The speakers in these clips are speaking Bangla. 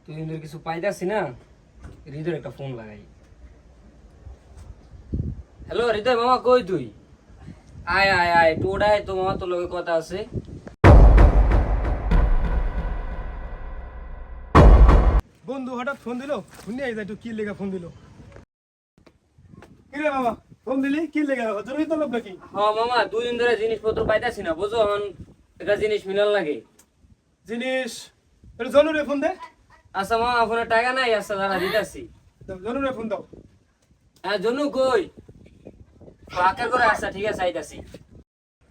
তুই ইন্দুর কিছু পাইতাছি না, হৃদয়ের একটা ফোন লাগাই। হ্যালো হৃদয় মামা, কই তুই? আয় আয় আয়, একটু ওড়ায় তো মামা, তোর লগে কথা আছে। বন্ধু হঠাৎ ফোন দিল, শুনি আই একটু কি লেগা ফোন দিল। কি রে বাবা, ফোন দিলি কি লেগা? জরুরি তলব নাকি? হ্যাঁ মামা, 2 দিন ধরে জিনিসপত্র পাইতাছি না, বুঝো, এখন একটা জিনিস মিলান লাগে। জিনিস এটা জনুরে ফোন দে। আচ্ছা মামা, ফোনে টাকা নাই, আচ্ছা দাঁড়া দিতাছি। জনুরে ফোন দাও। হ্যাঁ জনু কই? ফাঁকা করে, আচ্ছা ঠিক আছে আইতাছি।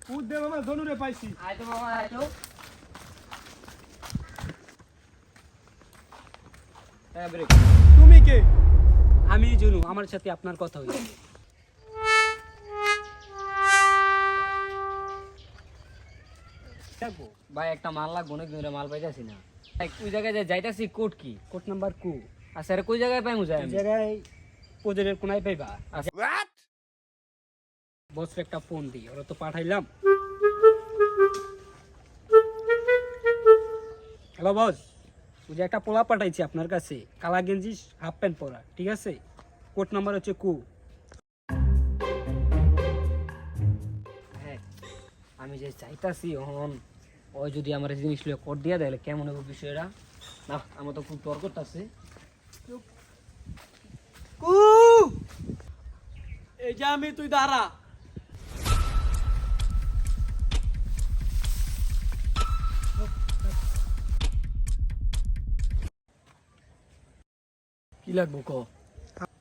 পুত দে মামা, জনুরে পাইছি। আয় তো মামা, আয় তো। হ্যাঁ ব্রেক। তুমি কে? আমি জনু, আমার সাথে আপনার কথা হইছে। ভাই একটা মাল লাগবো, অনেক দিন ধরে মাল পাইতাছি না। ওই জায়গায় যাইতাছি, কোড কি? কোড নাম্বার কু? আচ্ছা আরে কই জায়গায় পাইমু যায়? জায়গায় প্রজেক্টের কোনায় পাইবা। আচ্ছা বস একটা ফোন দি, ওরা তো পাঠাইলাম। হ্যালো বস, ওই যে একটা পোলা পাঠাইছি আপনার কাছে, কালা গেঞ্জি হাফ প্যান্ট পরা, ঠিক আছে? কোড নাম্বার হচ্ছে কু। হ্যাঁ আমি যে চাইতাছি হন, ওই যদি আমার জিনিস লিয়ে কোড দিয়া দেয় কেমন হবে বিষয়টা? না আমার তো খুব তর্ক আছে। কু এই যে আমি, তুই দাঁড়া। কি লাগবো ক?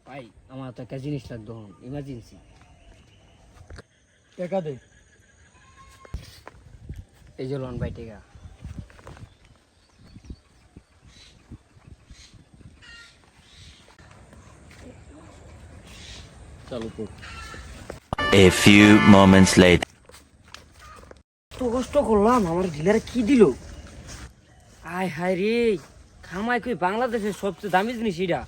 ভাই আমার তো একটা জিনিস লাগতো, হন ইমার্জেন্সি। টাকা দে। এই যে লোন ভাই, টেকা। চালু কর। A few moments later. তো কষ্ট করলাম, আমার ডিলারে কি দিল? আয় হায় রে, খামাই কই বাংলাদেশের সবচেয়ে দামি জিনিস এটা।